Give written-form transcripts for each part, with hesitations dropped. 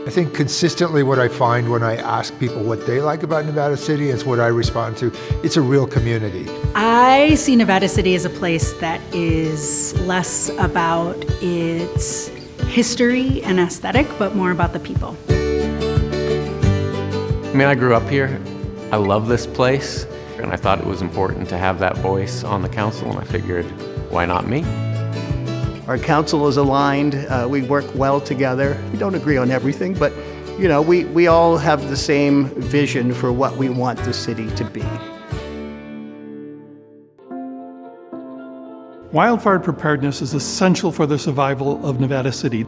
I think consistently what I find when I ask people what they like about Nevada City, it's what I respond to. It's a real community. I see Nevada City as a place that is less about its history and aesthetic, but more about the people. I mean, I grew up here. I love this place, and I thought it was important to have that voice on the council, and I figured, why not me? Our council is aligned. We work well together. We don't agree on everything, but we all have the same vision for what we want the city to be. Wildfire preparedness is essential for the survival of Nevada City.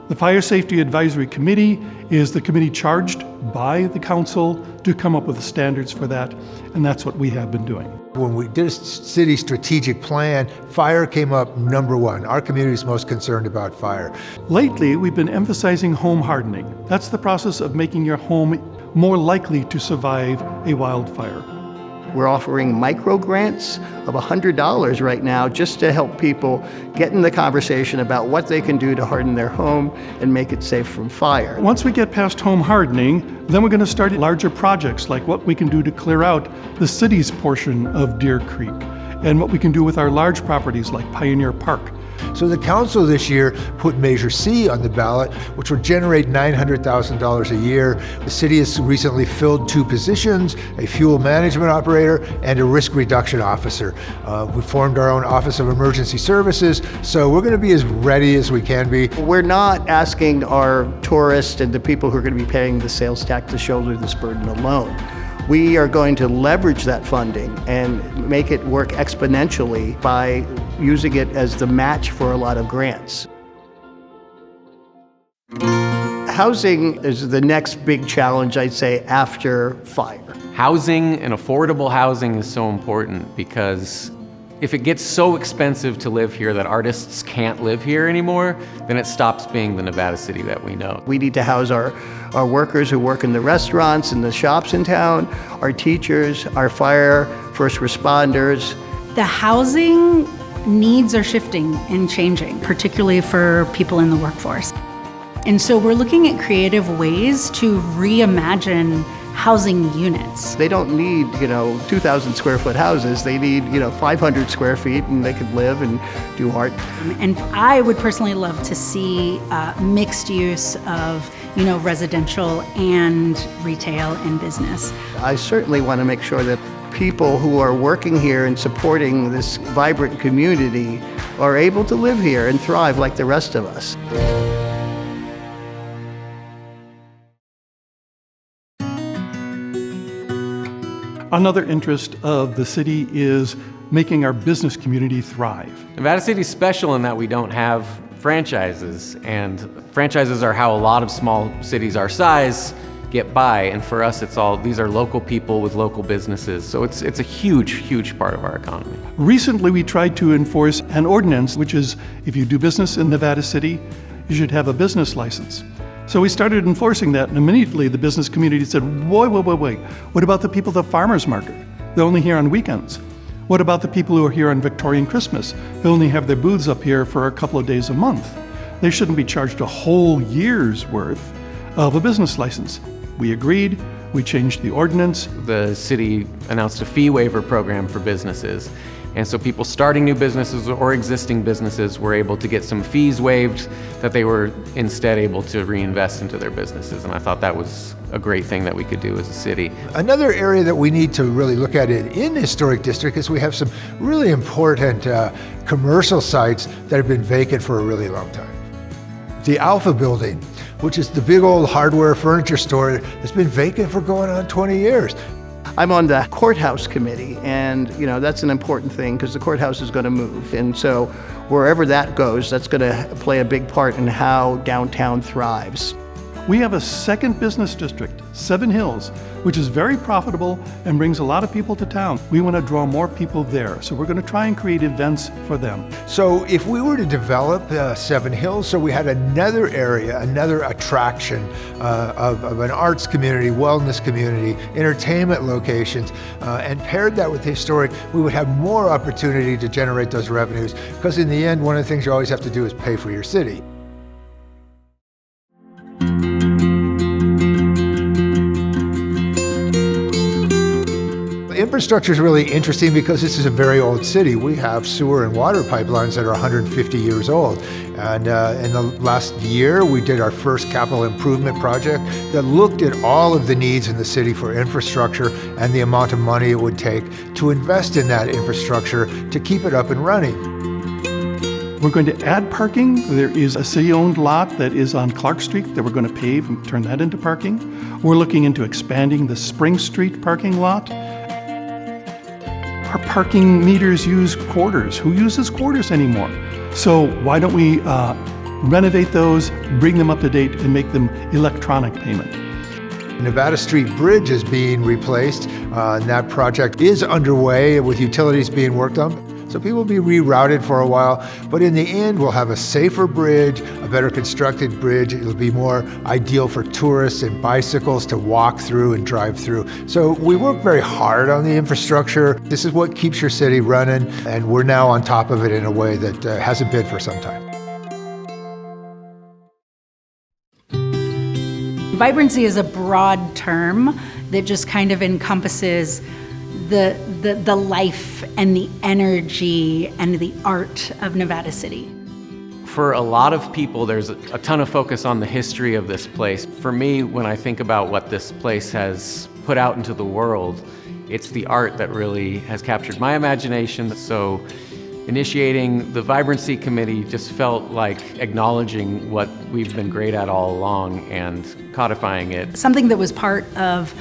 The Fire Safety Advisory Committee is the committee charged by the council to come up with the standards for that, and that's what we have been doing. When we did a city strategic plan, fire came up number one. Our community is most concerned about fire. Lately, we've been emphasizing home hardening. That's the process of making your home more likely to survive a wildfire. We're offering micro grants of $100 right now just to help people get in the conversation about what they can do to harden their home and make it safe from fire. Once we get past home hardening, then we're going to start larger projects like what we can do to clear out the city's portion of Deer Creek and what we can do with our large properties like Pioneer Park. So the council this year put Measure C on the ballot, which would generate $900,000 a year. The city has recently filled 2 positions, a fuel management operator and a risk reduction officer. We formed our own Office of Emergency Services, so we're going to be as ready as we can be. We're not asking our tourists and the people who are going to be paying the sales tax to shoulder this burden alone. We are going to leverage that funding and make it work exponentially by using it as the match for a lot of grants. Housing is the next big challenge, I'd say, after fire. Housing and affordable housing is so important because if it gets so expensive to live here that artists can't live here anymore, then it stops being the Nevada City that we know. We need to house our workers who work in the restaurants and the shops in town, our teachers, our fire, first responders. The housing needs are shifting and changing, particularly for people in the workforce. And so we're looking at creative ways to reimagine housing units. They don't need, 2,000 square foot houses. They need, 500 square feet and they could live and do art. And I would personally love to see mixed use of, residential and retail and business. I certainly want to make sure that people who are working here and supporting this vibrant community are able to live here and thrive like the rest of us. Another interest of the city is making our business community thrive. Nevada City's special in that we don't have franchises, and franchises are how a lot of small cities our size get by, and for us these are local people with local businesses, so it's a huge part of our economy. Recently we tried to enforce an ordinance which is if you do business in Nevada City, you should have a business license. So we started enforcing that, and immediately the business community said, wait, what about the people at the farmers market? They're only here on weekends. What about the people who are here on Victorian Christmas? They only have their booths up here for a couple of days a month. They shouldn't be charged a whole year's worth of a business license. We agreed, we changed the ordinance. The city announced a fee waiver program for businesses. And so people starting new businesses or existing businesses were able to get some fees waived that they were instead able to reinvest into their businesses. And I thought that was a great thing that we could do as a city. Another area that we need to really look at it in the Historic District is we have some really important commercial sites that have been vacant for a really long time. The Alpha Building, which is the big old hardware furniture store that's been vacant for going on 20 years. I'm on the courthouse committee, and that's an important thing because the courthouse is going to move. And so wherever that goes, that's going to play a big part in how downtown thrives. We have a second business district, Seven Hills, which is very profitable and brings a lot of people to town. We want to draw more people there, so we're going to try and create events for them. So if we were to develop Seven Hills, so we had another area, another attraction of an arts community, wellness community, entertainment locations, and paired that with historic, we would have more opportunity to generate those revenues, because in the end, one of the things you always have to do is pay for your city. infrastructure is really interesting because this is a very old city. We have sewer and water pipelines that are 150 years old. And in the last year, we did our first capital improvement project that looked at all of the needs in the city for infrastructure and the amount of money it would take to invest in that infrastructure to keep it up and running. We're going to add parking. There is a city-owned lot that is on Clark Street that we're going to pave and turn that into parking. We're looking into expanding the Spring Street parking lot. Our parking meters use quarters. Who uses quarters anymore? So why don't we renovate those, bring them up to date, and make them electronic payment? Nevada Street Bridge is being replaced, and that project is underway with utilities being worked on. So people will be rerouted for a while, but in the end, we'll have a safer bridge, a better constructed bridge. It'll be more ideal for tourists and bicycles to walk through and drive through. So we work very hard on the infrastructure. This is what keeps your city running, and we're now on top of it in a way that hasn't been for some time. Vibrancy is a broad term that just kind of encompasses the life and the energy and the art of Nevada City. For a lot of people, there's a ton of focus on the history of this place. For me, when I think about what this place has put out into the world, it's the art that really has captured my imagination. So initiating the Vibrancy Committee just felt like acknowledging what we've been great at all along and codifying it. Something that was part of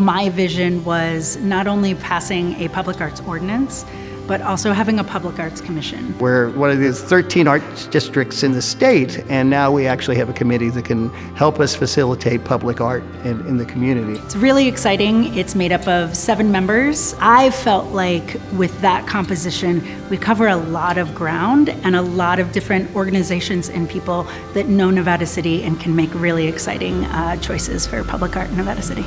my vision was not only passing a public arts ordinance, but also having a public arts commission. We're one of the 13 arts districts in the state, and now we actually have a committee that can help us facilitate public art in the community. It's really exciting. It's made up of 7 members. I felt like with that composition, we cover a lot of ground and a lot of different organizations and people that know Nevada City and can make really exciting choices for public art in Nevada City.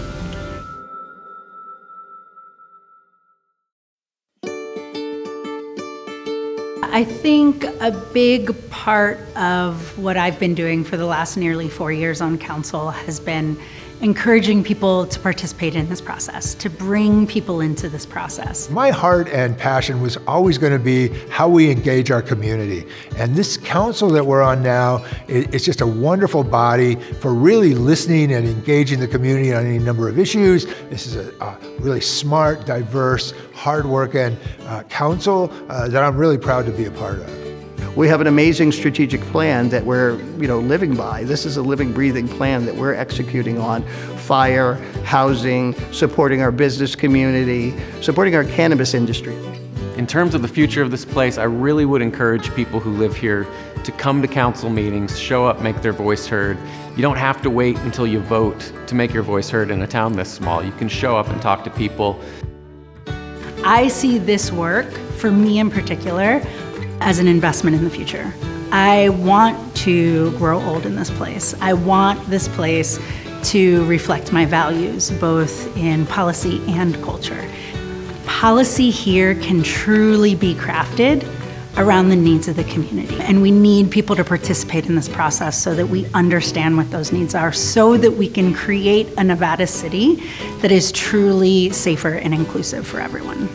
I think a big part of what I've been doing for the last nearly 4 years on council has been encouraging people to participate in this process, to bring people into this process. My heart and passion was always going to be how we engage our community. And this council that we're on now is just a wonderful body for really listening and engaging the community on any number of issues. This is a really smart, diverse, hardworking council that I'm really proud to be a part of. We have an amazing strategic plan that we're, living by. This is a living, breathing plan that we're executing on. Fire, housing, supporting our business community, supporting our cannabis industry. In terms of the future of this place, I really would encourage people who live here to come to council meetings, show up, make their voice heard. You don't have to wait until you vote to make your voice heard in a town this small. You can show up and talk to people. I see this work, for me in particular, as an investment in the future. I want to grow old in this place. I want this place to reflect my values, both in policy and culture. Policy here can truly be crafted around the needs of the community. And we need people to participate in this process so that we understand what those needs are, so that we can create a Nevada City that is truly safer and inclusive for everyone.